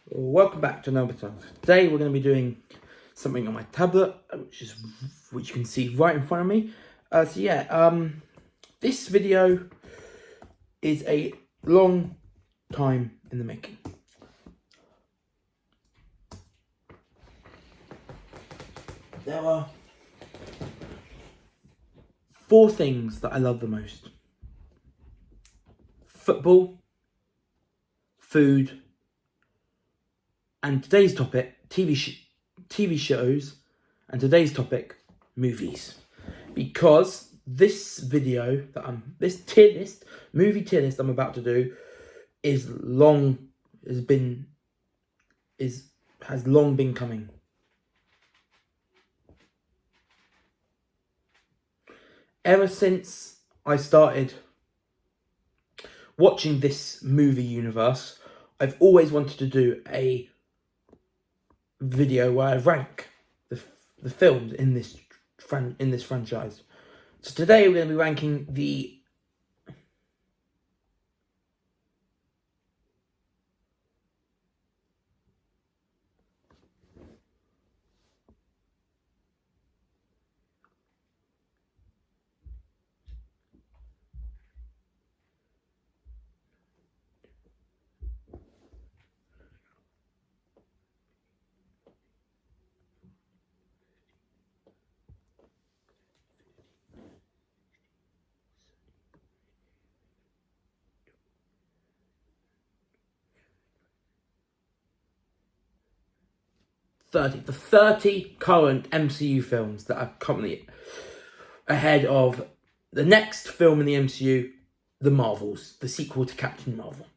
Welcome back to another time. Today we're going to be doing something on my tablet, which you can see right in front of me. This video is a long time in the making. There are 4 things that I love the most: football, food, and today's topic, TV shows, and today's topic, movies. Because this video this movie tier list I'm about to do has long been coming. Ever since I started watching this movie universe, I've always wanted to do a video where I rank the films in this franchise. So today we're going to be ranking the the 30 current MCU films that are currently ahead of the next film in the MCU, The Marvels, the sequel to Captain Marvel.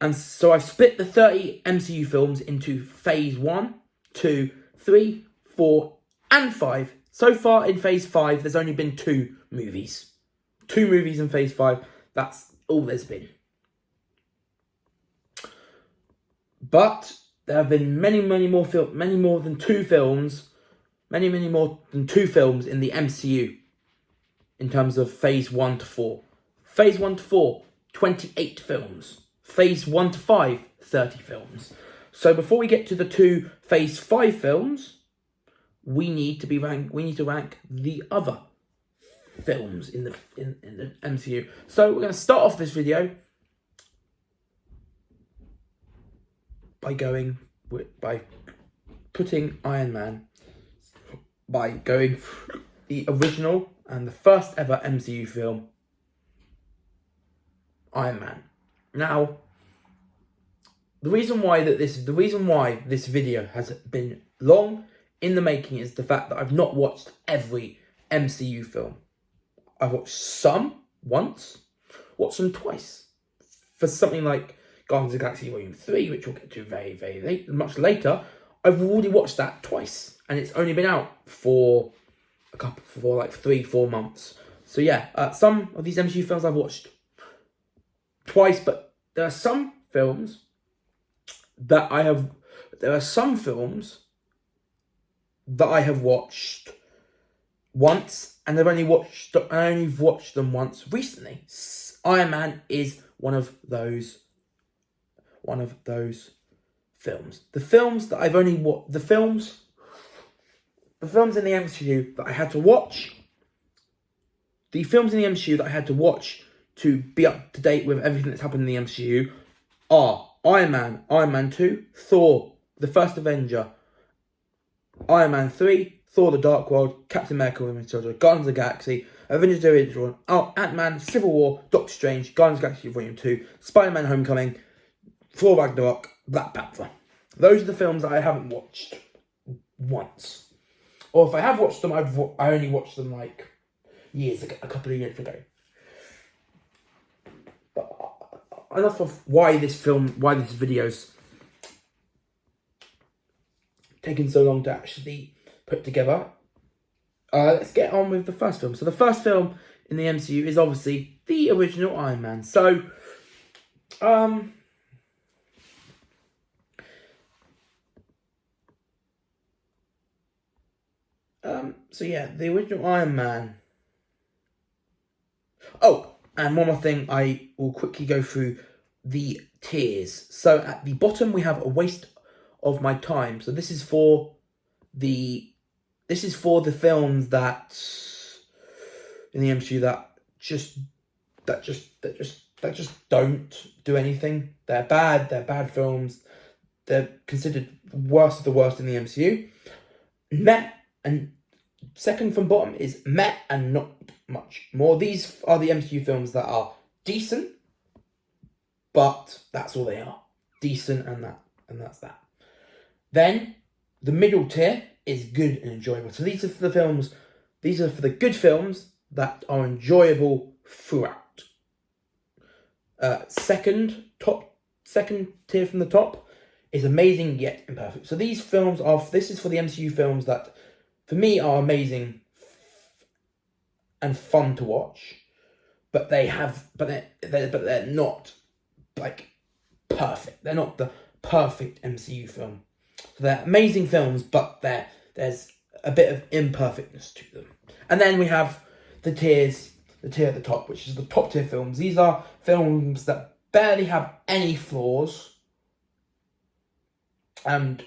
And so I've split the 30 MCU films into phase 1, 2, 3, 4, and 5. So far in phase 5, there's only been 2 movies. 2 movies in phase 5. That's all there's been. But there have been many more than 2 films in the MCU in terms of phase 1 to 4. Phase 1 to 4, 28 films. Phase 1 to 5, 30 films. So before we get to the 2 phase 5 films, we need to rank the other films in the MCU. So we're going to start off this video by putting Iron Man, by going through the original and the first ever MCU film, Iron Man. Now, the reason why this video has been long in the making is the fact that I've not watched every MCU film. I've watched some once, watched them twice. For something like Guardians of the Galaxy Volume 3, which we'll get to very much later, I've already watched that twice, and it's only been out for like 3-4 months. So yeah, some of these MCU films I've watched twice, but there are some films that I have watched once, and I've only watched them once recently. Iron Man is one of those films. The films in the MCU that I had to watch. The films in the MCU that I had to watch to be up to date with everything that's happened in the MCU are Iron Man, Iron Man 2, Thor, The First Avenger, Iron Man 3, Thor The Dark World, Captain America Winter Soldier, Guardians of the Galaxy, Avengers The Original, Ant-Man, Civil War, Doctor Strange, Guardians of the Galaxy Volume 2, Spider-Man Homecoming, Thor Ragnarok, Black Panther. Those are the films that I haven't watched once. Or if I have watched them, I only watched them like a couple of years ago. But enough of why this video's taken so long to actually put together. Let's get on with the first film. So the first film in the MCU is obviously the original Iron Man. So, the original Iron Man. Oh, and one more thing, I will quickly go through the tiers. So at the bottom we have a waste of my time. So this is for the films that in the MCU that just don't do anything. They're bad. They're bad films. They're considered worst of the worst in the MCU. Meh, and second from bottom is meh and not much more. These are the MCU films that are decent, but that's all they are. Decent and that's that. Then the middle tier is good and enjoyable. So these are for the good films that are enjoyable throughout. Second tier from the top is amazing yet imperfect. So this is for the MCU films that for me are amazing and fun to watch, but they're not like perfect. They're not the perfect MCU film. So they're amazing films, but there's a bit of imperfectness to them. And then we have the tier at the top, which is the top tier films. These are films that barely have any flaws, and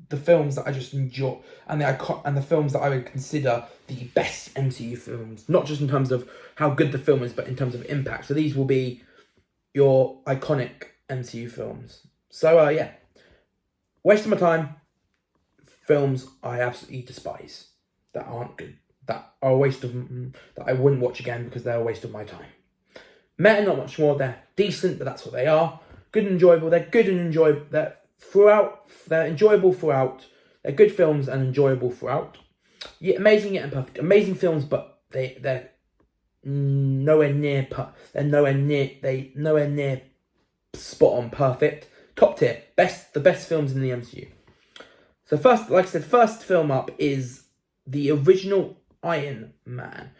the films that I just enjoy, and the films that I would consider the best MCU films, not just in terms of how good the film is, but in terms of impact. So these will be your iconic MCU films. So yeah, waste of my time. Films I absolutely despise, that aren't good, that are a waste of, that I wouldn't watch again because they're a waste of my time. Meta, not much more. They're decent, but that's what they are. Good and enjoyable. They're good and enjoyable. They're enjoyable throughout. They're good films and enjoyable throughout. Yeah, amazing yet imperfect. Amazing films, but they're nowhere near spot on perfect. Top tier, the best films in the MCU. So first, like I said, first film up is the original Iron Man.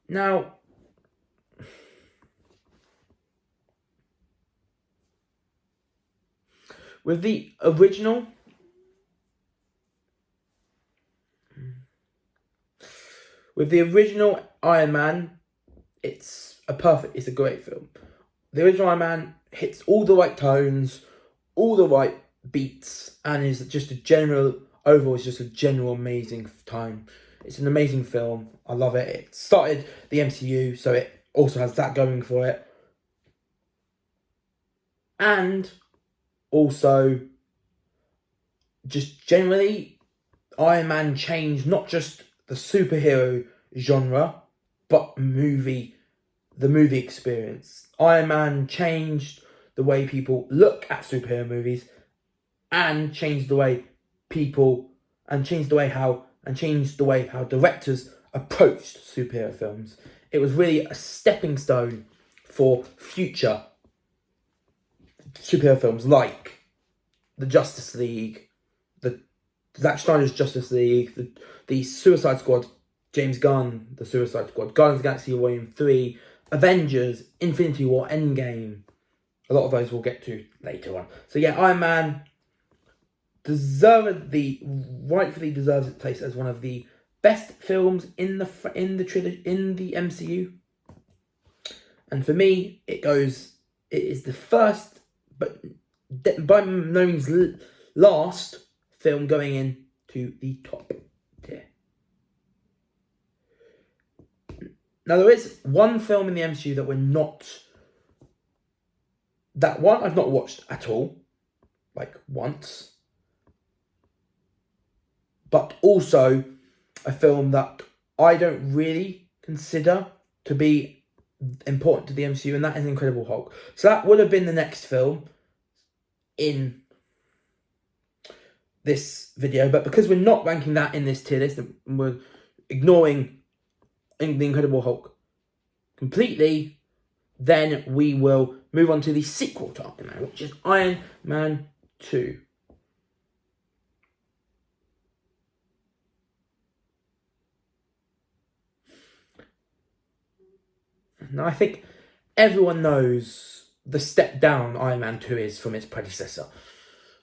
Now, with the original Iron Man, it's a great film. The original Iron Man hits all the right tones, all the right beats, and is just overall just a general amazing time. It's an amazing film. I love it. It started the MCU, so it also has that going for it. And also, just generally, Iron Man changed not just the superhero genre, but the movie experience. Iron Man changed the way people look at superhero movies, and changed the way how directors approached superhero films. It was really a stepping stone for future superhero films like the Justice League, the Zack Snyder's Justice League, the Suicide Squad, James Gunn, the Suicide Squad, Guardians of the Galaxy Volume 3, Avengers, Infinity War, Endgame. A lot of those we'll get to later on. So yeah, Iron Man rightfully deserves its place as one of the best films in the MCU. And for me, it is the first, but by no means last film going into the top tier. Now, there is one film in the MCU that I've not watched at all, like once, but also a film that I don't really consider to be important to the MCU, and that is Incredible Hulk. So that would have been the next film in this video, but because we're not ranking that in this tier list, and we're ignoring the Incredible Hulk completely, then we will move on to the sequel to Iron Man, which is Iron Man 2. Now, I think everyone knows the step down Iron Man 2 is from its predecessor.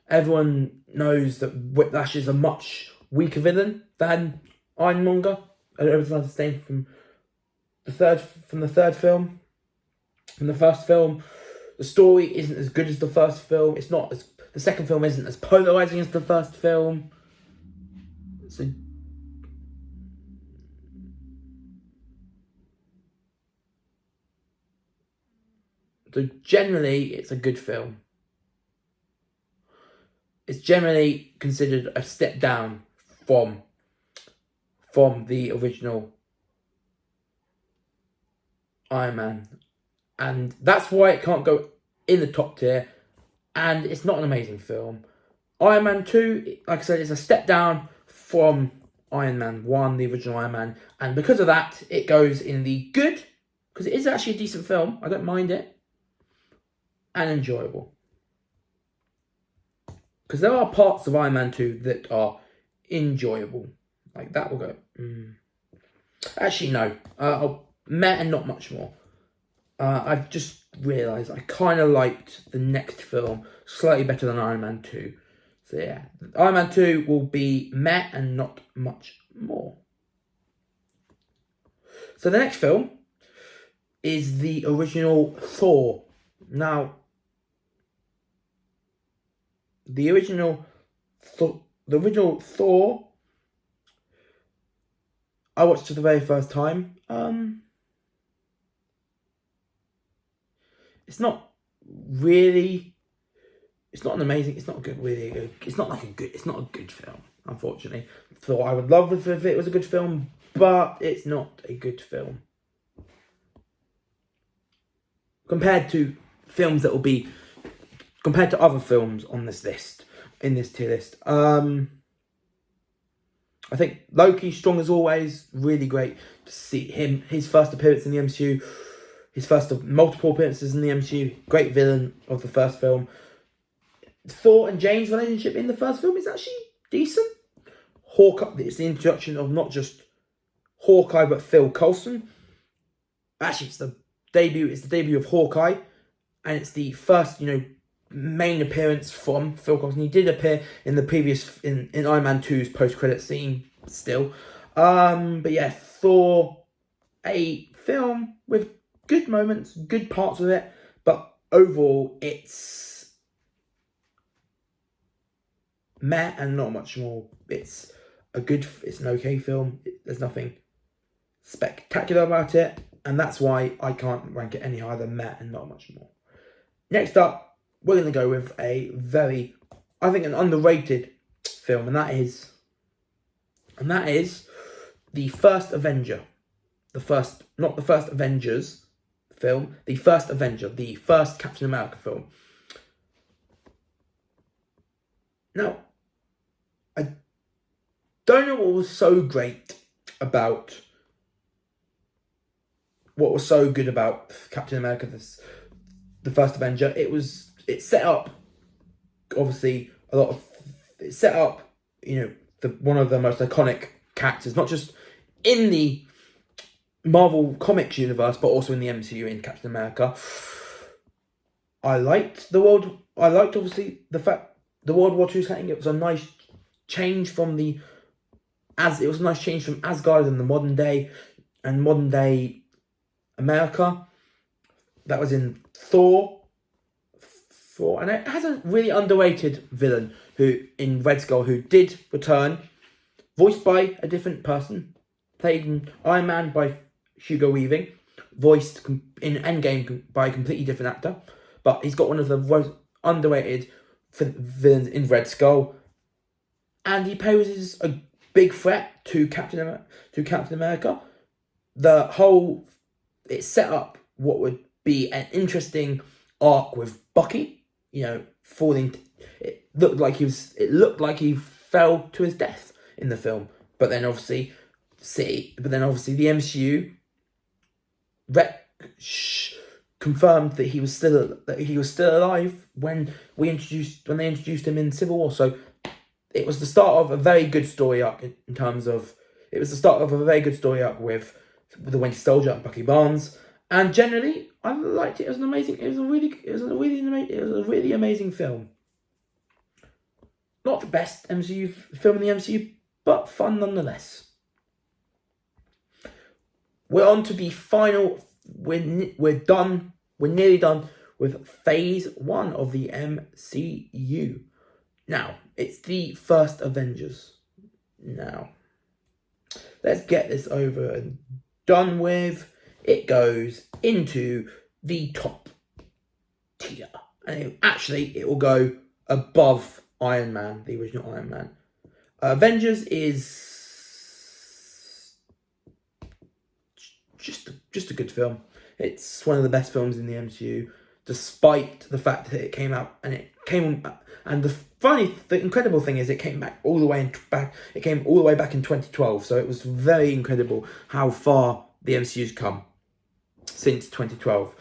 Everyone knows that Whiplash is a much weaker villain than Ironmonger. Everyone's disdain from the third film. From the first film, The story isn't as good as the first film. The second film isn't as polarizing as the first film. So generally, it's a good film. It's generally considered a step down from the original Iron Man. And that's why it can't go in the top tier. And it's not an amazing film. Iron Man 2, like I said, is a step down from Iron Man 1, the original Iron Man. And because of that, it goes in the good, because it is actually a decent film. I don't mind it. And enjoyable. Because there are parts of Iron Man 2 that are enjoyable. Like, that will go... Actually, no. Meh and not much more. I've just realised I kind of liked the next film slightly better than Iron Man 2. So yeah, Iron Man 2 will be meh and not much more. So the next film is the original Thor. Now, the original Thor, I watched for the very first time. It's not an amazing, it's not good, really good. It's not a good film, unfortunately. So I would love if it was a good film, but it's not a good film. Compared to other films on this list, in this tier list. I think Loki, strong as always, really great to see him, his first appearance in the MCU. His first of multiple appearances in the MCU. Great villain of the first film. Thor and Jane's relationship in the first film is actually decent. Hawkeye, it's the introduction of not just Hawkeye, but Phil Coulson. Actually, it's the debut of Hawkeye. And it's the first, main appearance from Phil Coulson. He did appear in the previous, in Iron Man 2's post-credit scene still. But yeah, Thor, a film with good moments, good parts of it, but overall it's meh and not much more. It's an okay film. There's nothing spectacular about it, and that's why I can't rank it any higher than meh and not much more. Next up, we're going to go with a very, I think, an underrated film, and that is the first Avenger. Not the first Avengers film, the first Avenger, the first Captain America film. Now, I don't know what was so good about Captain America, the first Avenger. It set up, obviously, one of the most iconic characters, not just in the Marvel Comics universe, but also in the MCU in Captain America. I liked obviously the fact the World War II setting. It was a nice change from Asgard and the modern day America. That was in Thor, and it has a really underrated villain in Red Skull who did return, voiced by a different person, played in Iron Man by Hugo Weaving, voiced in Endgame by a completely different actor, but he's got one of the most underrated villains in Red Skull, and he poses a big threat to Captain America. It set up what would be an interesting arc with Bucky, falling. It looked like he fell to his death in the film, but then obviously the MCU confirmed that he was still alive when they introduced him in Civil War. So it was the start of a very good story arc with the Winter Soldier and Bucky Barnes. And generally, I liked it. It was a really amazing film. Not the best MCU film in the MCU, but fun nonetheless. We're on to the final. We're done. We're nearly done with Phase 1 of the MCU. Now, it's the first Avengers. Now, let's get this over and done with. It goes into the top tier. And it will go above Iron Man, the original Iron Man. Avengers is just a good film. It's one of the best films in the MCU, despite the fact that it came out and the incredible thing is it came back all the way It came all the way back in 2012. So it was very incredible how far the MCU's come since 2012.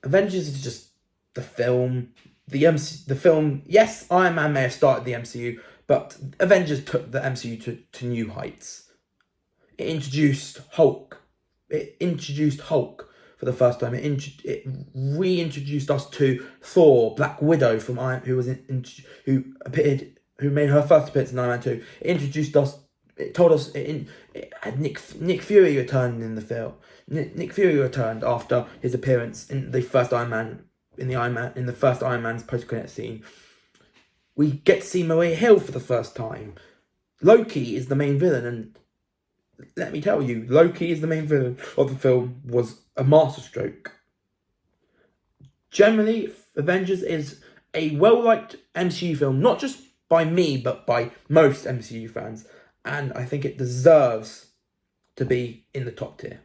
Avengers is just the film. The film. Yes, Iron Man may have started the MCU, but Avengers took the MCU to new heights. It introduced Hulk. For the first time. It reintroduced us to Thor, Black Widow from Iron, who made her first appearance in Iron Man 2. It introduced us. It told us it had Nick Fury returned in the film. Nick Fury returned after his appearance in the first Iron Man. In the first Iron Man's post-credit scene, we get to see Maria Hill for the first time. Loki is the main villain, and let me tell you, Loki is the main villain of the film was a masterstroke. Generally, Avengers is a well-liked MCU film, not just by me, but by most MCU fans. And I think it deserves to be in the top tier.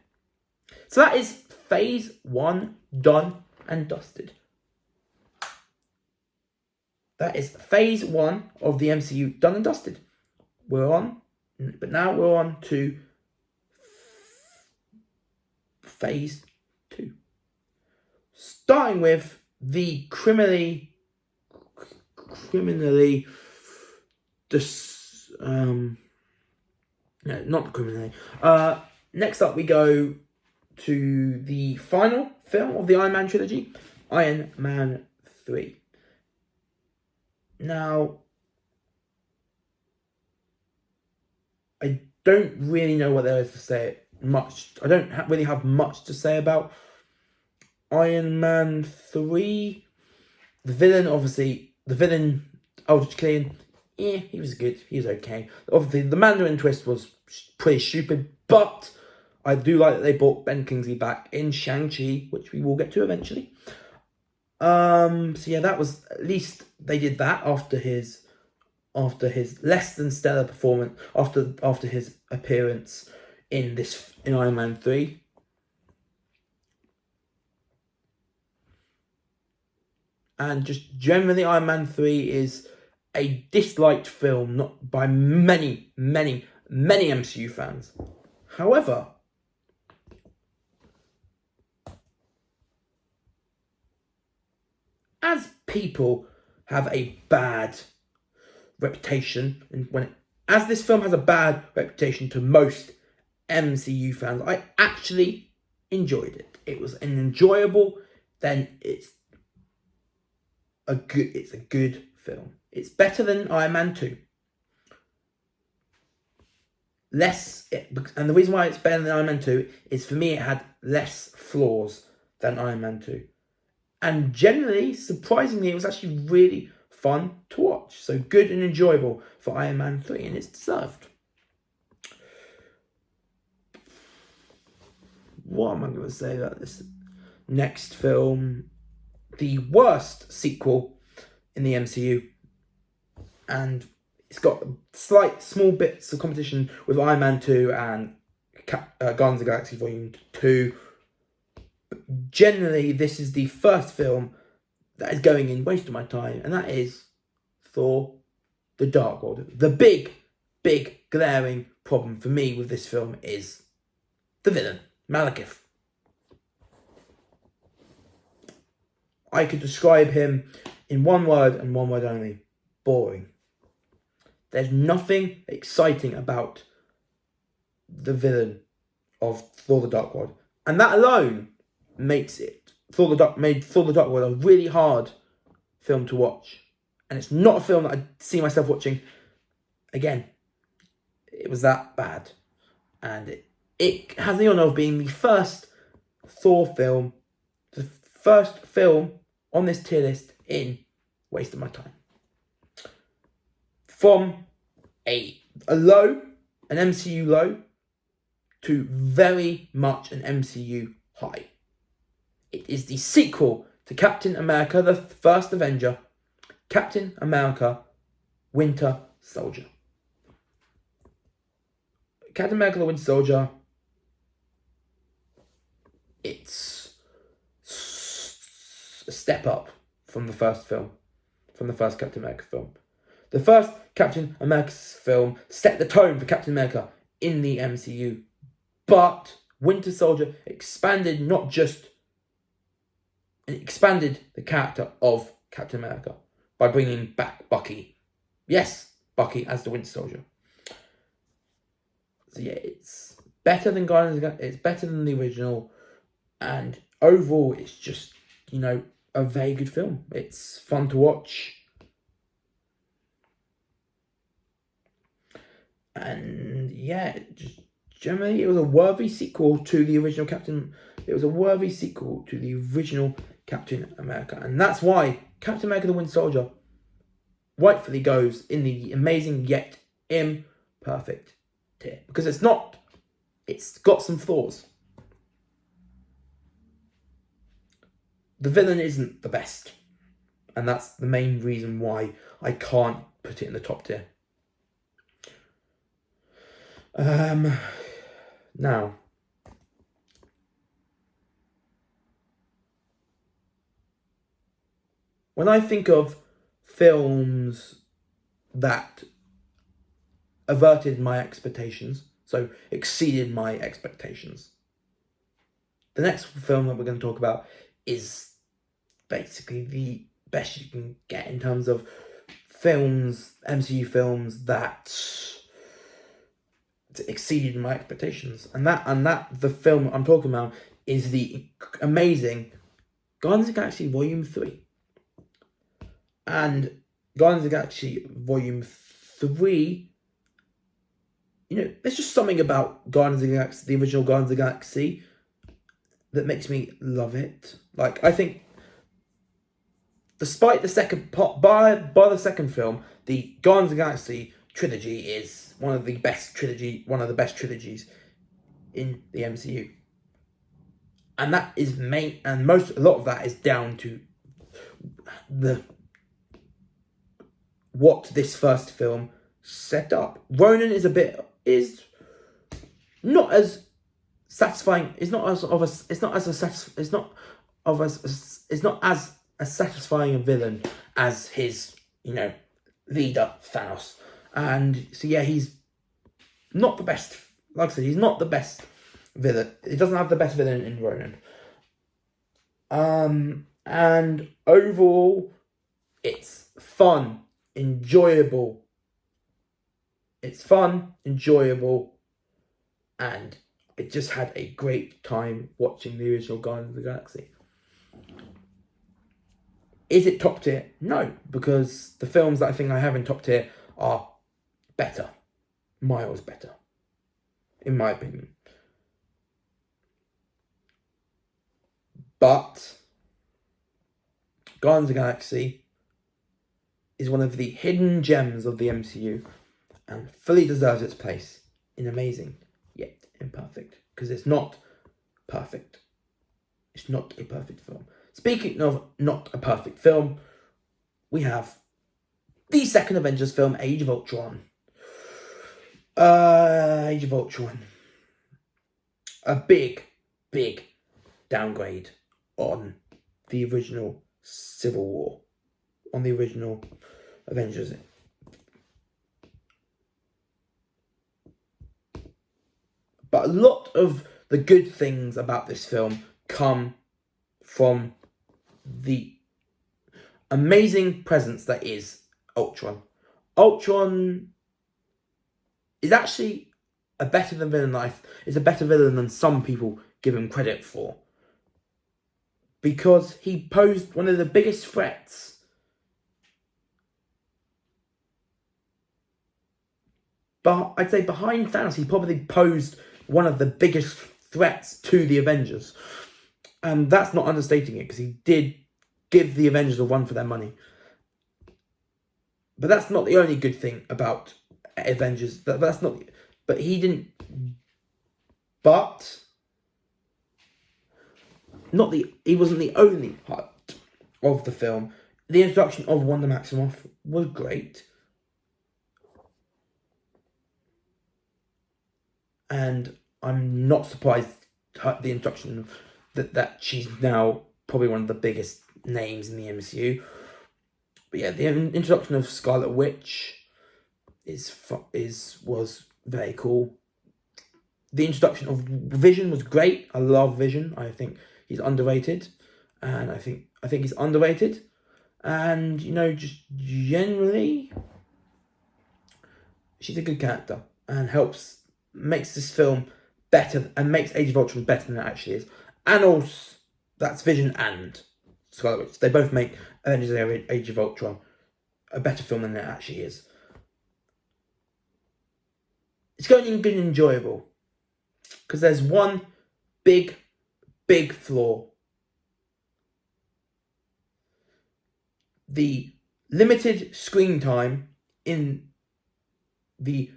So that is Phase 1 done and dusted. That is Phase 1 of the MCU done and dusted. But now we're on to Phase 2. Starting with the criminally next up we go to the final film of the Iron Man trilogy, Iron Man 3. Now, I don't really know what there is to say much. I don't really have much to say about Iron Man 3. The villain, Aldrich Killian, he was good. He was okay. Obviously, the Mandarin twist was pretty stupid, but I do like that they brought Ben Kingsley back in Shang-Chi, which we will get to eventually. So yeah, that was, at least they did that after his less than stellar performance, after his appearance in Iron Man 3. And just generally, Iron Man 3 is a disliked film, not by many MCU fans. However, as people have a bad reputation, and as this film has a bad reputation to most MCU fans, I actually enjoyed it. It was an enjoyable. It's a good film. It's better than Iron Man 2. And the reason why it's better than Iron Man 2 is, for me, it had less flaws than Iron Man 2. And generally, surprisingly, it was actually really fun to watch. So good and enjoyable for Iron Man 3, and it's deserved. What am I going to say about this next film? The worst sequel in the MCU. And it's got small bits of competition with Iron Man 2 and Guardians of the Galaxy Volume 2. But generally, this is the first film that is going in most of my time, and that is Thor: The Dark World. The big glaring problem for me with this film is the villain, Malekith. I could describe him in one word and one word only: boring. There's nothing exciting about the villain of Thor: The Dark World, and that alone makes made Thor: The Dark World a really hard film to watch. And it's not a film that I see myself watching again. It was that bad, and it has the honour of being the first Thor film, the first film on this tier list in Waste of My Time. From a low, an MCU low, to very much an MCU high. It is the sequel to Captain America, the First Avenger, Captain America, Winter Soldier. Captain America, the Winter Soldier, it's a step up from the first film, from the first Captain America film. The first Captain America film set the tone for Captain America in the MCU. But Winter Soldier expanded the character of Captain America by bringing back Bucky. Yes, Bucky as the Winter Soldier. So yeah, it's better than Guardians of the Galaxy. It's better than the original, and overall, it's just, a very good film. It's fun to watch, and yeah, just generally, it was a worthy sequel to the original Captain. It was a worthy sequel to the original Captain America, and that's why Captain America: The Winter Soldier rightfully goes in the amazing yet imperfect tier, because it's got some flaws. The villain isn't the best, and that's the main reason why I can't put it in the top tier. Now, when I think of films that averted my expectations, so exceeded my expectations, the next film that we're going to talk about is basically the best you can get in terms of films, MCU films that exceeded my expectations, and that the film I'm talking about is the amazing Guardians of the Galaxy Volume 3. And Guardians of the Galaxy Volume 3, there's just something about Guardians of the Galaxy, the original Guardians of the Galaxy, that makes me love it. Like, I think, despite the second part, by the second film, the Guardians of the Galaxy trilogy is one of the best trilogies in the MCU. And that is a lot of that is down to what this first film set up. Ronan is not as satisfying. It's not as a satisfying a villain as his leader Thanos. And so yeah, he's not the best. Like I said, he's not the best villain. He doesn't have the best villain in Ronan. And overall, it's fun, enjoyable. It's fun, enjoyable, and I just had a great time watching the original Guardians of the Galaxy. Is it top tier? No, because the films that I think I have in top tier are better. Miles better, in my opinion. But Guardians of the Galaxy is one of the hidden gems of the MCU and fully deserves its place in amazing yet imperfect, because it's not perfect. It's not a perfect film. Speaking of not a perfect film, we have the second Avengers film, Age of Ultron. Age of Ultron. A big downgrade on the original Civil War, on the original Avengers. But a lot of the good things about this film come from the amazing presence that is Ultron. Ultron is actually a better villain than some people give him credit for, because he posed one of the biggest threats but I'd say behind Thanos, he probably posed one of the biggest threats to the Avengers. And that's not understating it, because he did give the Avengers a run for their money. But that's not the only good thing about Avengers. That's not. But he didn't. But not the. He wasn't the only part of the film. The introduction of Wanda Maximoff was great. And I'm not surprised the introduction that she's now probably one of the biggest names in the MCU. But yeah, the introduction of Scarlet Witch was very cool. The introduction of Vision was great. I love Vision. I think he's underrated, and I think he's underrated. And just generally, she's a good character and makes this film better, and makes Age of Ultron better than it actually is. And also, that's Vision and Scarlet Witch. They both make Avengers Age of Ultron a better film than it actually is. It's going in good and enjoyable, because there's one big flaw. The limited screen time in the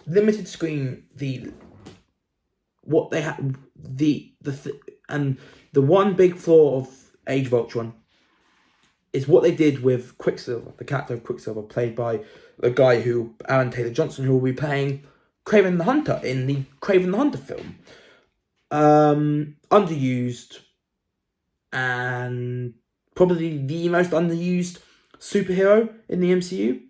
limited screen, and the one big flaw of Age of Ultron is what they did with Quicksilver, the character of Quicksilver, played by the guy Aaron Taylor Johnson, who will be playing Kraven the Hunter in the Kraven the Hunter film. Underused, and probably the most underused superhero in the MCU,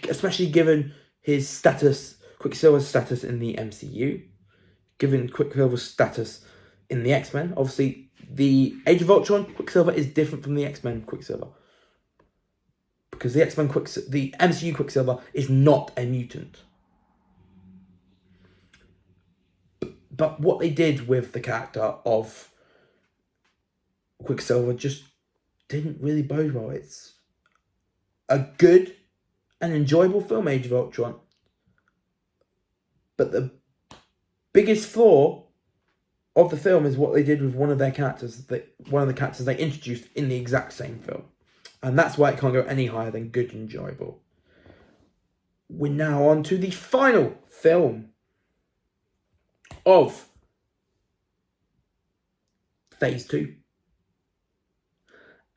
especially given his status, Quicksilver's status in the MCU, given Quicksilver's status in the X-Men. Obviously, the Age of Ultron Quicksilver is different from the X-Men Quicksilver, because the MCU Quicksilver is not a mutant. But what they did with the character of Quicksilver just didn't really bode well. It's a good and enjoyable film, Age of Ultron. But the biggest flaw of the film is what they did with one of the characters they introduced in the exact same film. And that's why it can't go any higher than good and enjoyable. We're now on to the final film of Phase 2.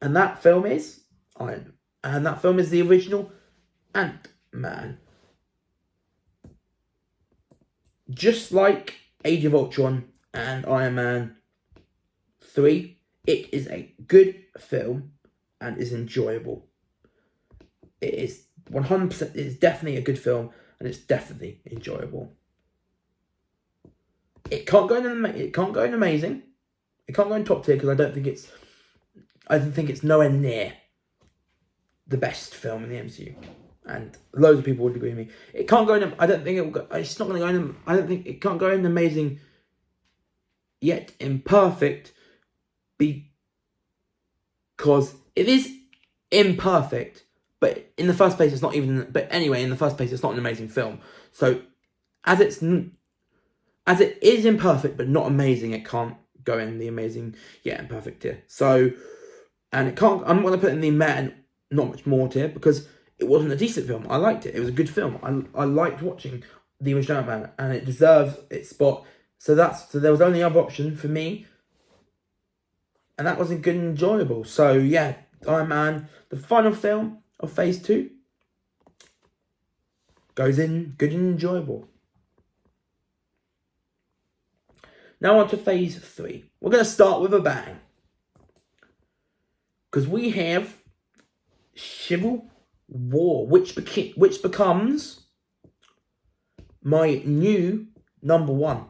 And that film is Iron Man. And that film is the original Ant-Man. Just like Age of Ultron and Iron Man 3, it is a good film and is enjoyable. It is 100%, it is definitely a good film, and it's definitely enjoyable. It can't go in amazing. It can't go in top tier, because I don't think it's nowhere near the best film in the MCU. And loads of people would agree with me. It can't go in. I don't think it will go. It's not going to go in. I don't think it can't go in amazing. Yet imperfect, because it is imperfect. But in the first place, it's not even. But anyway, in the first place, it's not an amazing film. So, as it is imperfect but not amazing, it can't go in the amazing yet imperfect tier. So, and it can't. I'm going to put it in the meh and not much more tier, because it wasn't a decent film. I liked it. It was a good film. I liked watching the original Ant-Man, and it deserves its spot. So there was only other option for me, and that wasn't good and enjoyable. So yeah, Iron Man, the final film of Phase 2, goes in good and enjoyable. Now on to Phase 3. We're going to start with a bang, because we have Civil War, which becomes my new number one.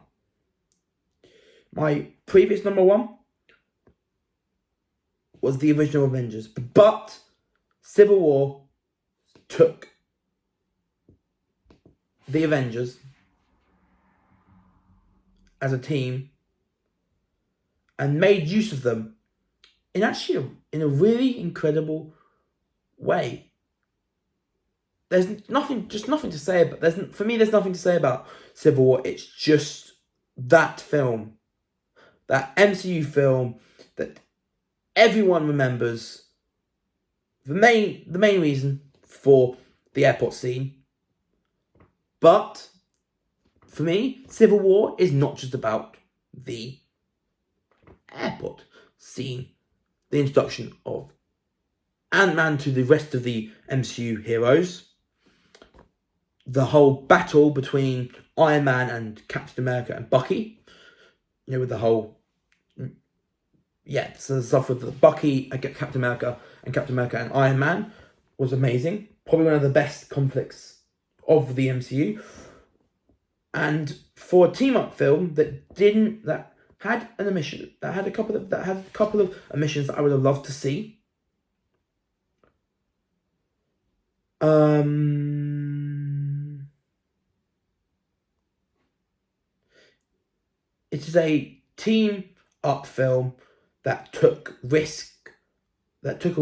My previous number one was the original Avengers, but Civil War took the Avengers as a team and made use of them in a really incredible way. There's nothing to say about. There's nothing to say about Civil War. It's just that film that MCU film that everyone remembers. The main reason for the airport scene. But for me, Civil War is not just about the airport scene, the introduction of Ant-Man to the rest of the MCU heroes, the whole battle between Iron Man and Captain America and Bucky, with the whole, so the stuff with the Bucky, Captain America and Iron Man was amazing. Probably one of the best conflicts of the MCU. And for a team-up film that had a couple of omissions that I would have loved to see. It is a team-up film that took a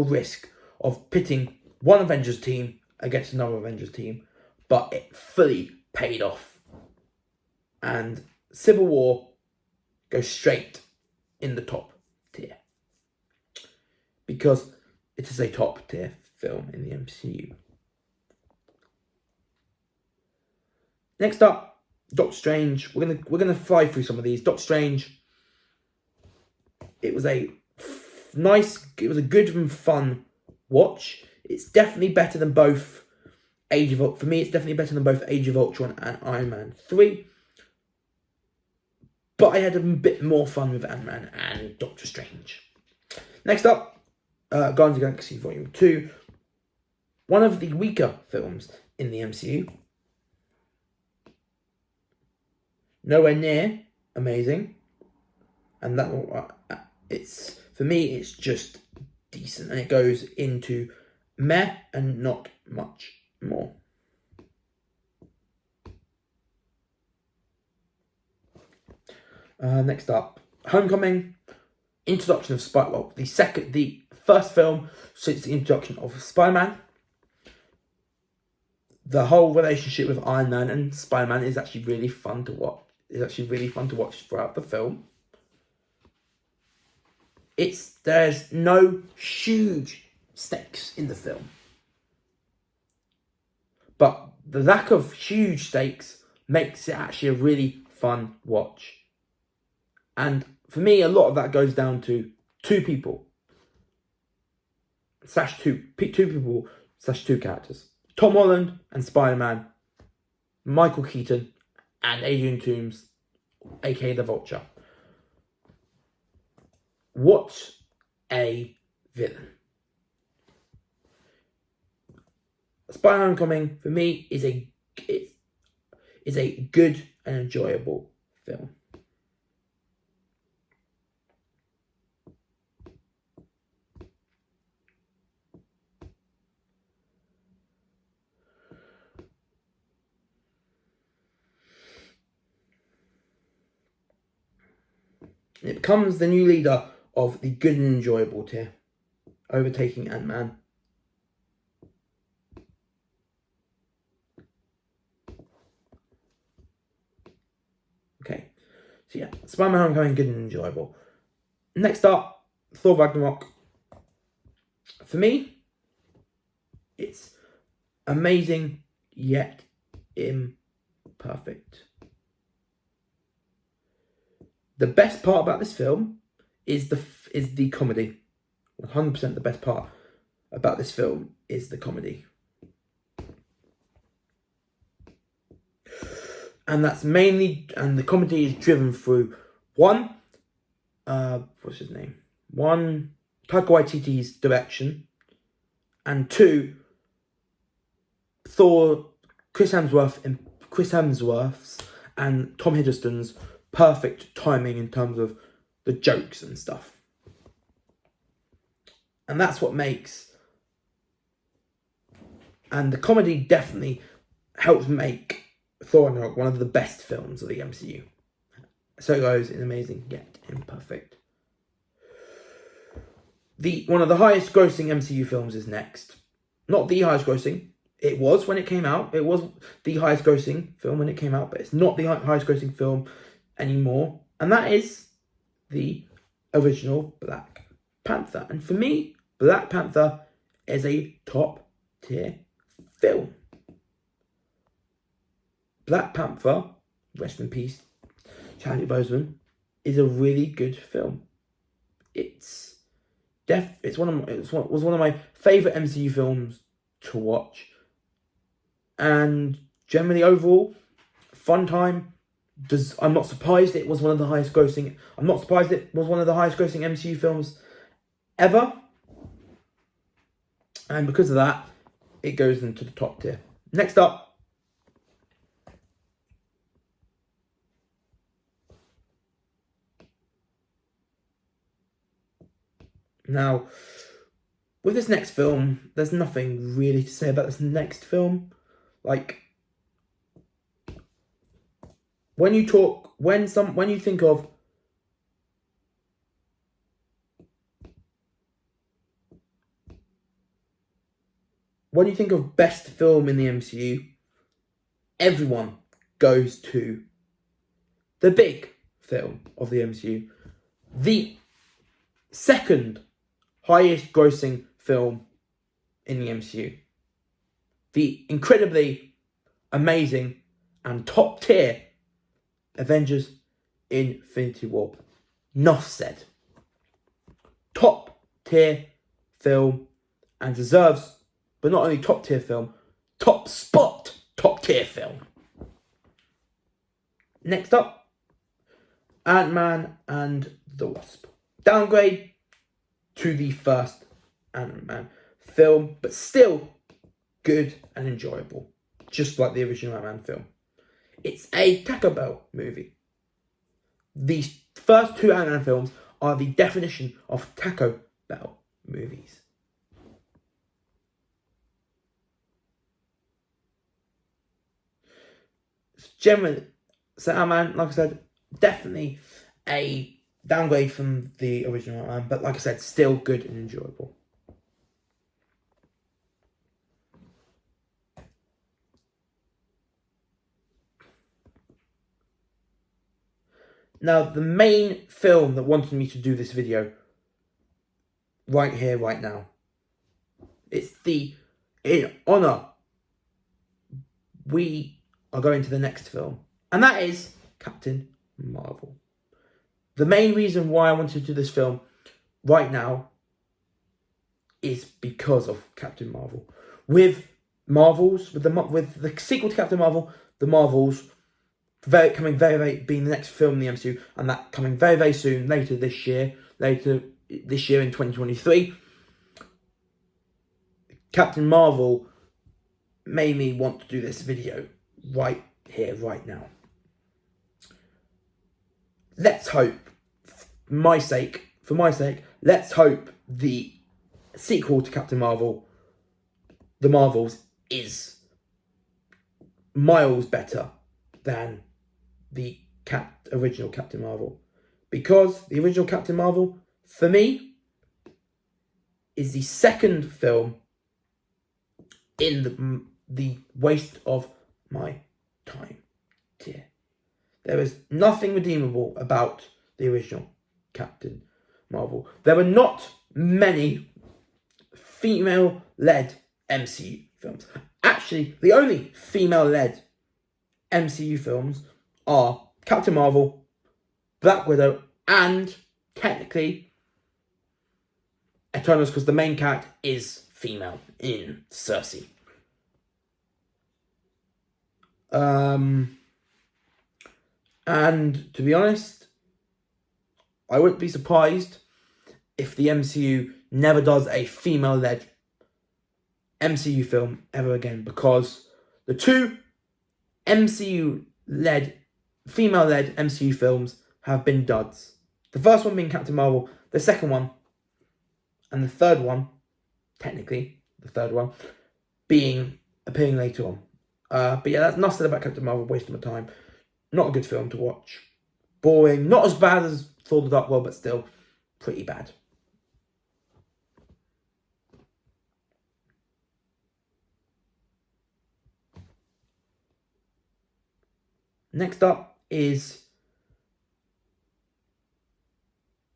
risk of pitting one Avengers team against another Avengers team, but it fully paid off. And Civil War goes straight in the top tier because it is a top tier film in the MCU. Next up, Doctor Strange. We're gonna fly through some of these. Doctor Strange. It was a good and fun watch. It's definitely better than both Age of Ultron. For me, it's definitely better than both Age of Ultron and Iron Man 3. But I had a bit more fun with Ant-Man and Doctor Strange. Next up, Guardians of the Galaxy Volume 2. One of the weaker films in the MCU. Nowhere near amazing. And for me, it's just decent. And it goes into meh and not much more. Next up, Homecoming, introduction of the first film since the introduction of Spider-Man. The whole relationship with Iron Man and Spider-Man is actually really fun to watch. Throughout the film. There's no huge stakes in the film, but the lack of huge stakes makes it actually a really fun watch. And for me, a lot of that goes down to two characters. Tom Holland and Spider-Man, Michael Keaton and Adrian Toomes, aka the Vulture. What a villain. Spider-Man Homecoming, for me, is a good and enjoyable film. It becomes the new leader of the good and enjoyable tier, overtaking Ant-Man. Okay, so yeah, Spider-Man Homecoming, good and enjoyable. Next up, Thor Ragnarok. For me, it's amazing yet imperfect. The best part about this film is the comedy. 100% the best part about this film is the comedy. And the comedy is driven through one, what's his name? One, Taika Waititi's direction, and two, Chris Hemsworth's and Tom Hiddleston's perfect timing in terms of the jokes and stuff. And that's what makes... And the comedy definitely helps make Thor Ragnarok one of the best films of the MCU. So it goes in amazing yet imperfect. One of the highest grossing MCU films is next. Not the highest grossing. It was when it came out. It was the highest grossing film when it came out, but it's not the highest grossing film anymore. And that is the original Black Panther. And for me, Black Panther is a top tier film. Black Panther, rest in peace, Chadwick Boseman, is a really good film. It's was one of my favourite MCU films to watch, and generally overall, fun time. I'm not surprised it was one of the highest grossing. I'm not surprised it was one of the highest grossing MCU films ever, and because of that, it goes into the top tier. Next up. Now, with this next film, there's nothing really to say about this next film. Like, when you think of best film in the MCU, everyone goes to the big film of the MCU, the second highest grossing film in the MCU, the incredibly amazing and top tier Avengers Infinity War. Enough said. Top tier film, and deserves, but not only top tier film, top tier film. Next up, Ant-Man and the Wasp. Downgrade to the first Ant-Man film, but still good and enjoyable, just like the original Ant-Man film. It's a Taco Bell movie. The first two Ant-Man films are the definition of Taco Bell movies. Generally, so Ant-Man, like I said, definitely a downgrade from the original Ant-Man, but like I said, still good and enjoyable. Now, the main film that wanted me to do this video, right here, right now, it's in honour, we are going to the next film, and that is Captain Marvel. The main reason why I wanted to do this film right now is because of Captain Marvel. With the sequel to Captain Marvel, the Marvels, coming very being the next film in the MCU, and that coming very soon, later this year in 2023. Captain Marvel made me want to do this video right here, right now. Let's hope, for my sake, let's hope the sequel to Captain Marvel, The Marvels, is miles better than the original Captain Marvel. Because the original Captain Marvel, for me, is the second film in the waste of my time tier. There is nothing redeemable about the original Captain Marvel. There were not many female-led MCU films. Actually, the only female-led MCU films are Captain Marvel, Black Widow, and technically Eternals, because the main character is female in Cersei. And to be honest, I wouldn't be surprised if the MCU never does a female-led MCU film ever again, because the two female-led MCU films have been duds. The first one being Captain Marvel, the second one, and the third one, technically, appearing later on. But yeah, that's enough said about Captain Marvel, wasting my time. Not a good film to watch. Boring. Not as bad as Thor the Dark World, but still pretty bad. Next up is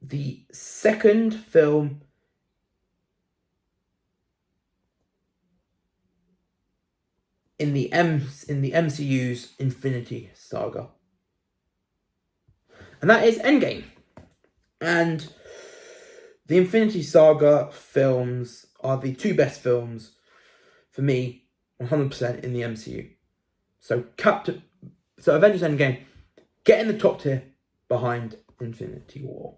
the second film in the MCU's Infinity Saga. And that is Endgame. And the Infinity Saga films are the two best films for me, 100% in the MCU. So Avengers Endgame, get in the top tier behind Infinity War.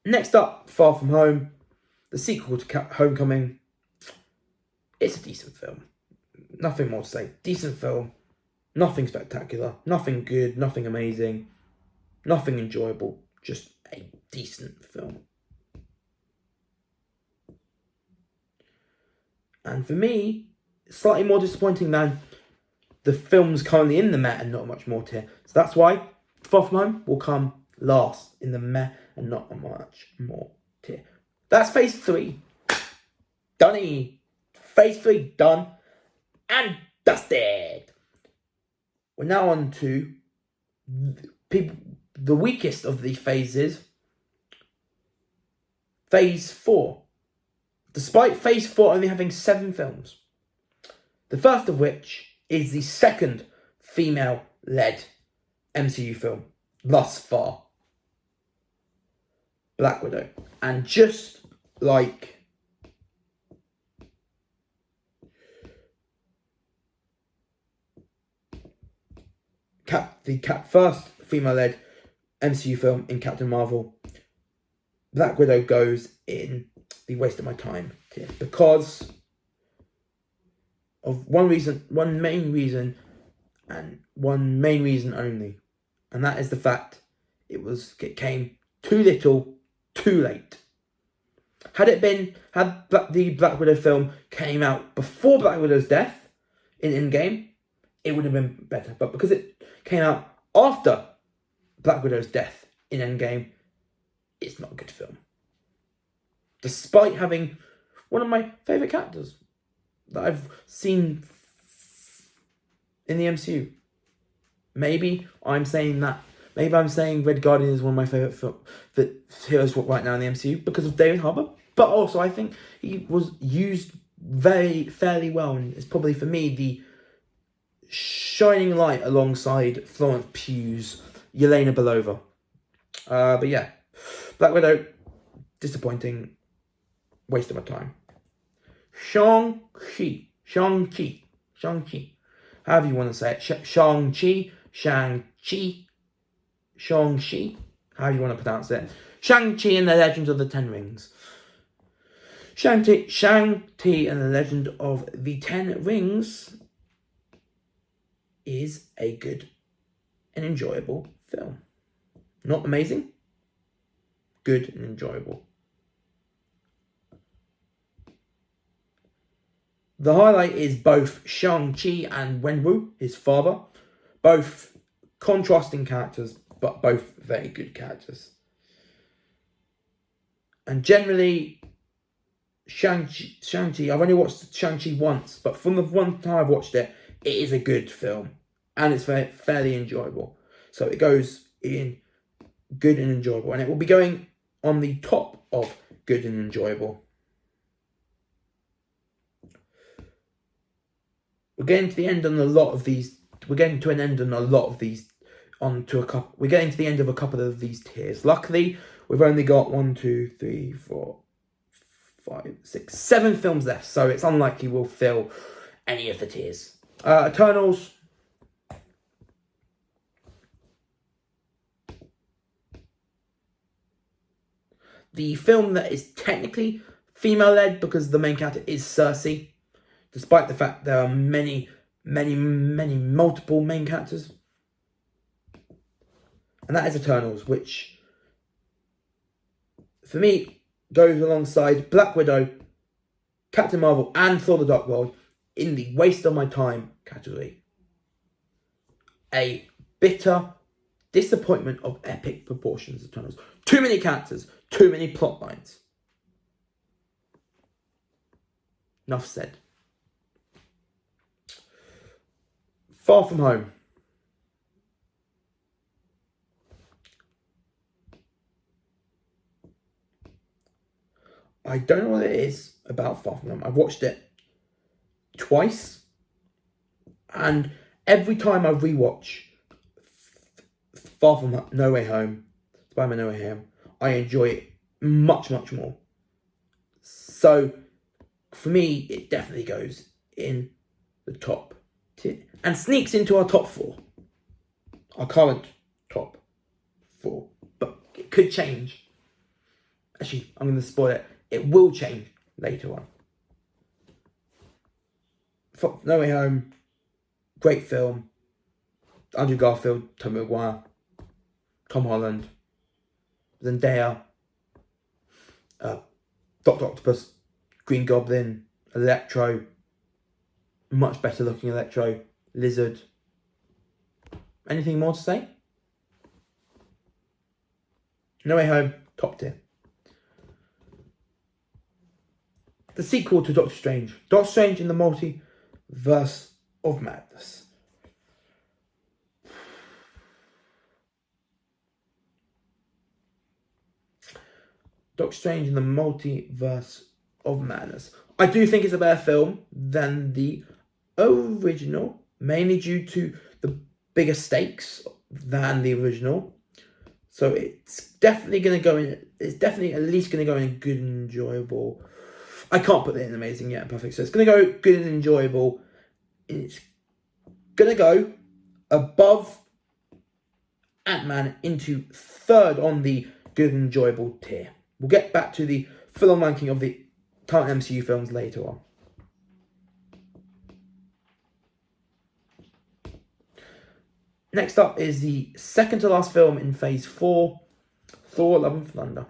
Next up, Far From Home, the sequel to Homecoming. It's a decent film. Nothing more to say. Decent film. Nothing spectacular. Nothing good. Nothing amazing. Nothing enjoyable. Just a decent film. And for me, slightly more disappointing than the films currently in the Meh and not much more tier. So that's why Far From Home will come last in the Meh and not much more tier. That's phase 3. Dunny. Phase 3 done and dusted. We're now on to the weakest of the phases. Phase 4. Despite phase 4 only having 7 films. The first of which is the second female-led MCU film thus far. Black Widow. And just like the first female-led MCU film in Captain Marvel, Black Widow goes in the waste of my time tier because of one main reason only, and that is the fact it came too little, too late. Had the Black Widow film came out before Black Widow's death in Endgame, it would have been better. But because it came out after Black Widow's death in Endgame, it's not a good film. Despite having one of my favourite characters that I've seen in the MCU. Maybe I'm saying Red Guardian is one of my favourite heroes right now in the MCU because of David Harbour. But also I think he was used fairly well, and it's probably for me the shining light alongside Florence Pugh's Yelena Belova. But yeah, Black Widow, disappointing, waste of my time. Shang-Chi, however you want to say it, Shang-Chi, however you want to pronounce it. Shang-Chi and the Legend of the Ten Rings. Shang-Chi and the Legend of the Ten Rings is a good and enjoyable film. Not amazing, good and enjoyable. The highlight is both Shang-Chi and Wenwu, his father. Both contrasting characters, but both very good characters. And generally, Shang-Chi, I've only watched Shang-Chi once, but from the one time I've watched it, it is a good film. And it's fairly enjoyable. So it goes in good and enjoyable. And it will be going on the top of good and enjoyable. We're getting to the end on a lot of these. We're getting to an end on a lot of these. We're getting to the end of a couple of these tiers. Luckily, we've only got 7 films left, so it's unlikely we'll fill any of the tiers. Eternals. The film that is technically female-led because the main character is Cersei, despite the fact there are many multiple main characters. And that is Eternals, which, for me, goes alongside Black Widow, Captain Marvel, and Thor the Dark World in the waste of my time category. A bitter disappointment of epic proportions, Eternals. Too many characters, too many plot lines. Enough said. Far From Home. I don't know what it is about Far From Home. I've watched it twice, and every time I rewatch Far From No Way Home, Spider-Man No Way Home, I enjoy it much, much more. So, for me, it definitely goes in the top tier and sneaks into our top 4. Our current top 4. But it could change. Actually, I'm going to spoil it. It will change later on. No Way Home, great film. Andrew Garfield, Tobey Maguire, Tom Holland, Zendaya, Doctor Octopus, Green Goblin, Electro, much better looking Electro, Lizard. Anything more to say? No Way Home, top tier. The sequel to Doctor Strange. Doctor Strange in the Multiverse of Madness. Doctor Strange in the Multiverse of Madness. I do think it's a better film than the original, mainly due to the bigger stakes than the original. So it's definitely going to go in, it's definitely at least going to go in good and enjoyable. I can't put it in amazing yet, perfect. So it's going to go good and enjoyable. It's going to go above Ant-Man into third on the good and enjoyable tier. We'll get back to the full-on ranking of the current MCU films later on. Next up is the second to last film in Phase 4, Thor: Love and Thunder.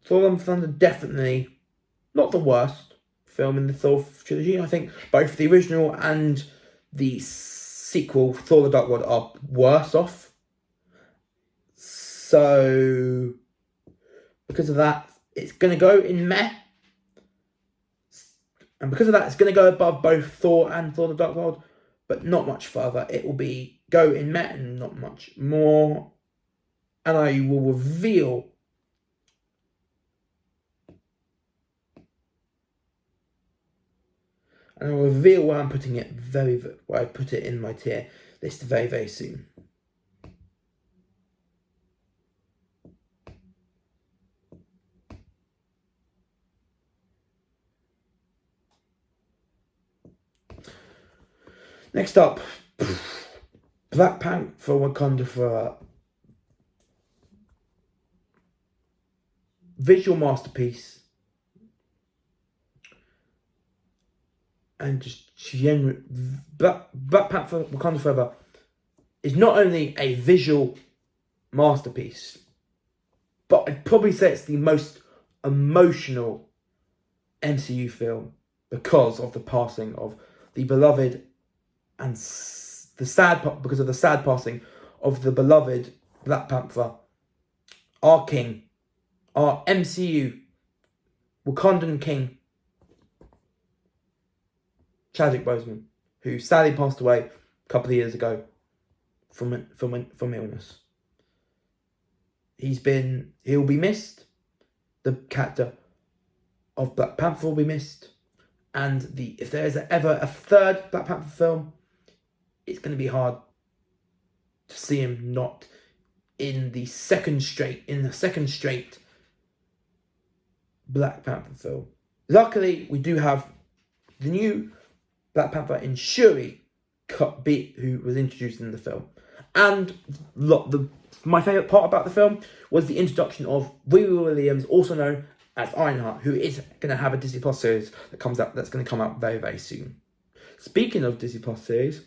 Thor: Love and Thunder, definitely not the worst film in the Thor trilogy. I think both the original and the sequel, Thor: The Dark World, are worse off. So, because of that, it's going to go in meh. And because of that, it's going to go above both Thor and Thor: The Dark World, but not much further. It will go in meh and not much more. And I will reveal where I'm putting it where I put it in my tier list very, very soon. Next up, Black Panther: Wakanda Forever. Visual masterpiece. And just general Black Panther: Wakanda Forever is not only a visual masterpiece, but I'd probably say it's the most emotional MCU film because of the passing of the beloved and because of the sad passing of the beloved Black Panther, our king, our MCU Wakandan king, Chadwick Boseman, who sadly passed away a couple of years ago from illness. He'll be missed. The character of Black Panther will be missed. And if there is ever a third Black Panther film, it's going to be hard to see him not in the second straight Black Panther film. Luckily, we do have the new Black Panther in Shuri, who was introduced in the film. And my favourite part about the film was the introduction of Riri Williams, also known as Ironheart, who is going to have a Disney Plus series that's going to come out very, very soon. Speaking of Disney Plus series,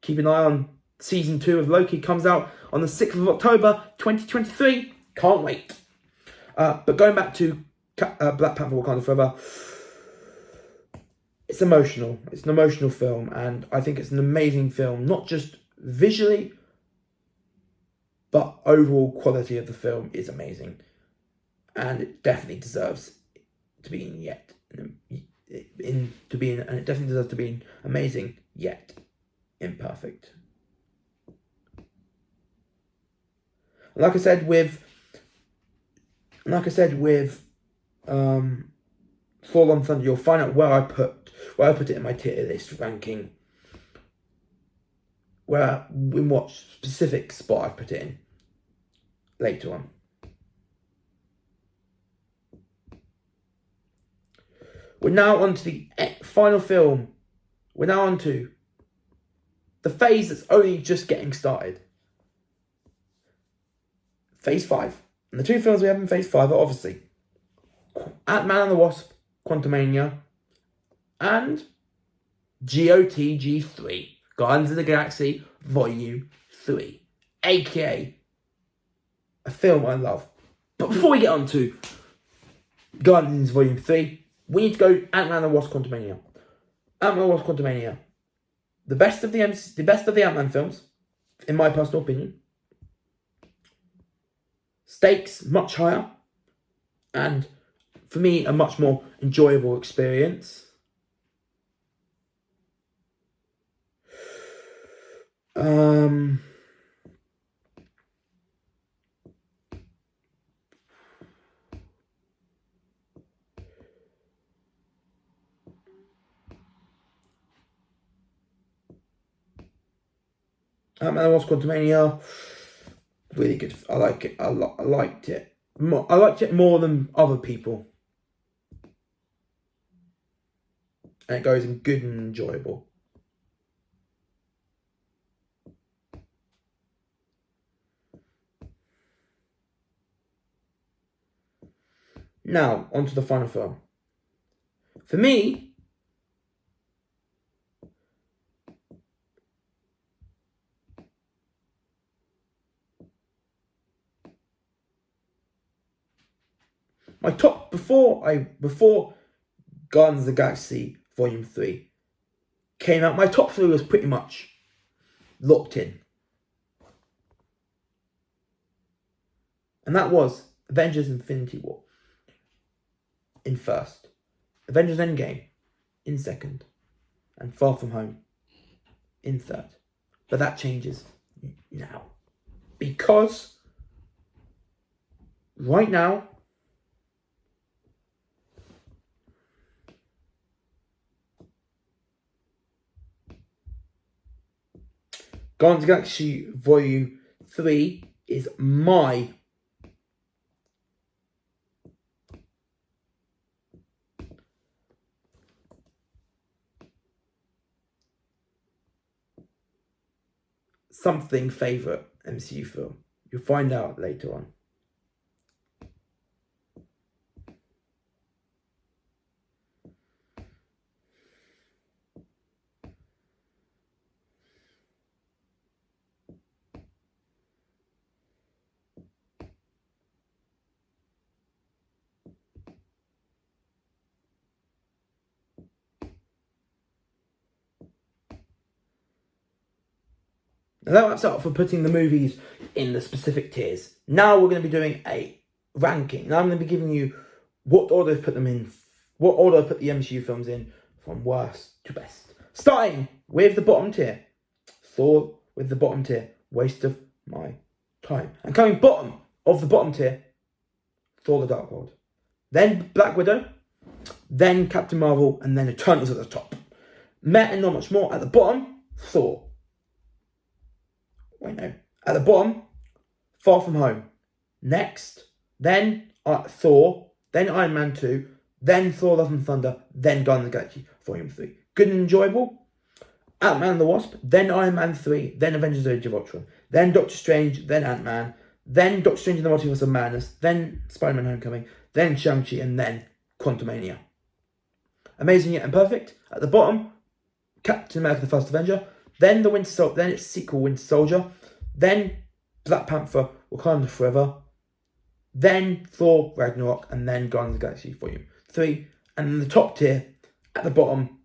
keep an eye on season 2 of Loki. Comes out on the 6th of October 2023. Can't wait. But going back to Black Panther: Wakanda Forever, it's emotional. It's an emotional film, and I think it's an amazing film, not just visually, but overall quality of the film is amazing, and it definitely deserves to be and it definitely deserves to be amazing yet imperfect. Like I said with Thor: Love and Thunder, you'll find out where I put it in my tier list ranking, in what specific spot I've put it in later on. We're now on to the final film. We're now on to the phase that's only just getting started. Phase 5. And the two films we have in Phase 5 are obviously Ant-Man and the Wasp: Quantumania and GOTG 3, Guardians of the Galaxy Volume 3, aka a film I love. But before we get on to Guardians Volume 3, we need to go Ant-Man and the Wasp: Quantumania. Ant-Man and the Wasp: Quantumania. The best of the Ant-Man films, in my personal opinion. Stakes much higher, and for me, a much more enjoyable experience. Ant-Man and the Wasp: Quantumania, really good. I like it. I liked it. I liked it more than other people. And it goes in good and enjoyable. Now, on to the final film. For me, my top before Guardians of the Galaxy Volume 3 came out, my top 3 was pretty much locked in. And that was Avengers Infinity War in first, Avengers Endgame in second, and Far From Home in third. But that changes now. Because right now, Guardians of the Galaxy Volume 3 is my something favourite MCU film. You'll find out later on. Now that wraps up for putting the movies in the specific tiers. Now we're going to be doing a ranking. Now I'm going to be giving you what order I've put them in, what order I've put the MCU films in from worst to best. Starting with the bottom tier. Thor with the bottom tier. Waste of my time. And coming bottom of the bottom tier, Thor: The Dark World. Then Black Widow. Then Captain Marvel. And then Eternals at the top. Met and not much more. At the bottom, Thor. Wait, no. At the bottom, Far From Home. Next, then Thor, then Iron Man 2, then Thor: Love and Thunder, then Guardians of the Galaxy Volume 3. Good and enjoyable. Ant-Man and the Wasp, then Iron Man 3, then Avengers: Age of Ultron, then Doctor Strange, then Ant-Man, then Doctor Strange and the Multiverse of Madness, then Spider-Man: Homecoming, then Shang-Chi, and then Quantumania. Amazing Yet Imperfect. At the bottom, Captain America: The First Avenger, then then its sequel, Winter Soldier, then Black Panther: Wakanda Forever, then Thor: Ragnarok, and then Guardians of the Galaxy Volume 3. And then the top tier, at the bottom,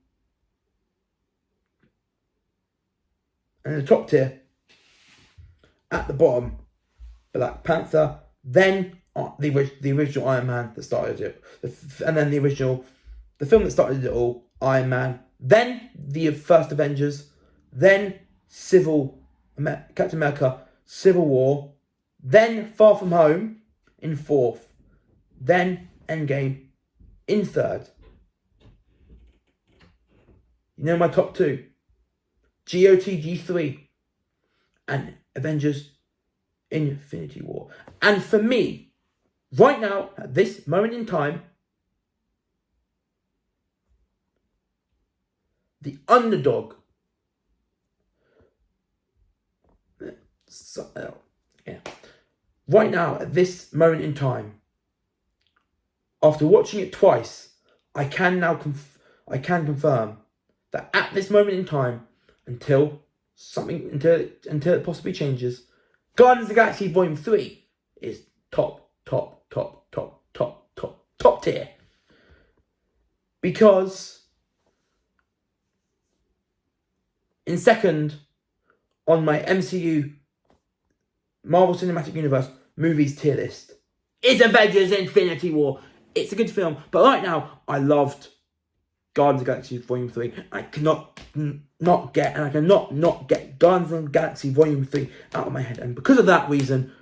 Black Panther, then the original Iron Man that started it, and then the film that started it all, Iron Man, then the first Avengers, then Captain America: Civil War, then Far From Home in 4th, then Endgame in 3rd. You know my top 2? GOTG3 and Avengers Infinity War. And for me, right now, at this moment in time, the underdog, right now, at this moment in time, after watching it twice, I can confirm that at this moment in time, until it possibly changes, Guardians of the Galaxy Volume 3 is top tier. Because in second on my MCU Marvel Cinematic Universe movies tier list is Avengers Infinity War. It's a good film, but right now I loved Guardians of the Galaxy Volume 3. I cannot not get Guardians of the Galaxy Volume 3 out of my head. And because of that reason,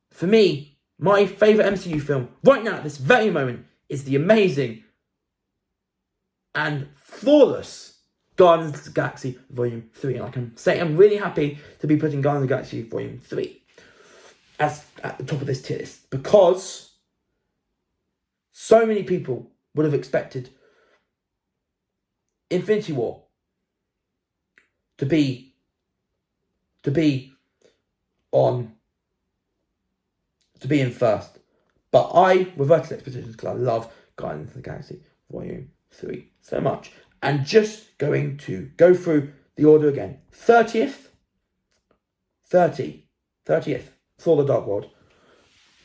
for me, my favourite MCU film right now at this very moment is the amazing and flawless Guardians of the Galaxy Volume 3. And I can say I'm really happy to be putting Guardians of the Galaxy Volume 3 as at the top of this tier list, because so many people would have expected Infinity War to be in first. But I reverted expectations because I love Guardians of the Galaxy Volume 3 so much. And just going to go through the order again. 30th, Thor the Dark World.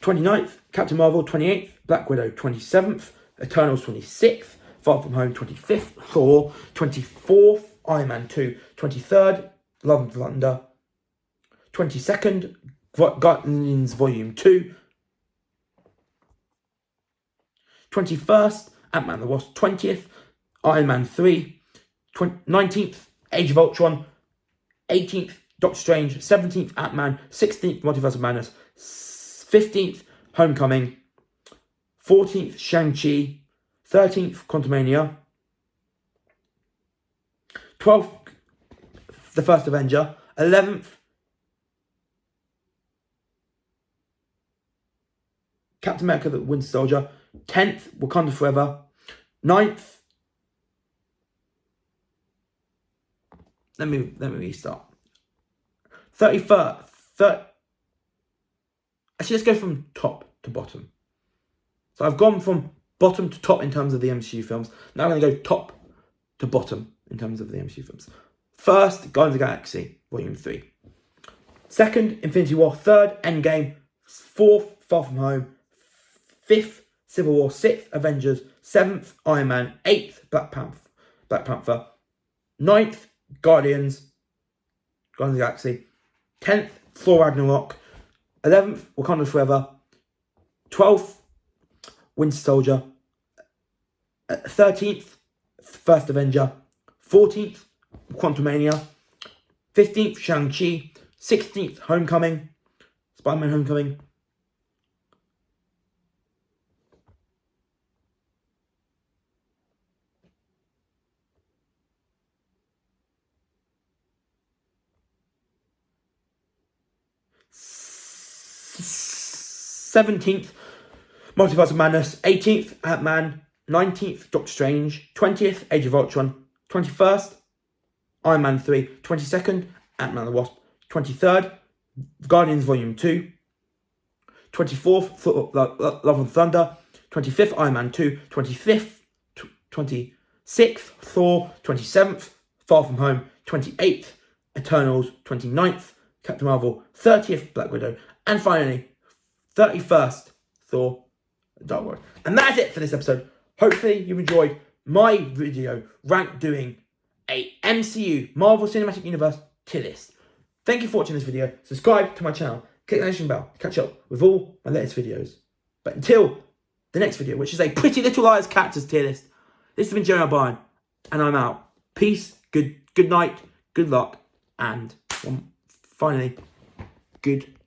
29th, Captain Marvel. 28th, Black Widow. 27th, Eternals. 26th, Far From Home. 25th, Thor. 24th, Iron Man 2. 23rd, Love and Thunder. 22nd, Guardians Volume 2. 21st, Ant-Man and the Wasp. 20th, Iron Man 3. 19th, Age of Ultron. 18th, Doctor Strange. 17th, Ant-Man. 16th, Multiverse of Madness. 15th, Homecoming. 14th, Shang-Chi. 13th, Quantumania. 12th, The First Avenger. 11th, Captain America the Winter Soldier. 10th, Wakanda Forever. 9th, let me restart. 31st, actually let's go from top to bottom. So I've gone from bottom to top in terms of the MCU films. Now I'm going to go top to bottom in terms of the MCU films. First, Guardians of the Galaxy Volume 3. Second, Infinity War. Third, Endgame. Fourth, Far From Home. Fifth, Civil War. Sixth, Avengers. Seventh, Iron Man. Eighth, Black Panther. Ninth, Guardians of the Galaxy. 10th, Thor Ragnarok. 11th, Wakanda Forever. 12th, Winter Soldier. 13th, First Avenger. 14th, Quantumania. 15th, Shang-Chi. 16th, Homecoming. Spider-Man Homecoming. th Multiverse of Madness. 18th, Ant-Man. 19th, Doctor Strange. 20th, Age of Ultron. 21st, Iron Man 3. 22nd, Ant-Man and the Wasp. 23rd, Guardians Volume 2. 24th, Love and Thunder. 25th, Iron Man 2. 26th, Thor. 27th, Far From Home. 28th, Eternals. 29th, Captain Marvel. 30th, Black Widow. And finally, 31st, Thor the Dark World. And that's it for this episode. Hopefully you enjoyed my video doing a MCU Marvel Cinematic Universe tier list. Thank you for watching this video. Subscribe to my channel. Click the notification bell to catch up with all my latest videos. But until the next video, which is a Pretty Little Liars characters tier list, this has been Jeremy O'Brien, and I'm out. Peace, good night, good luck, and finally, Good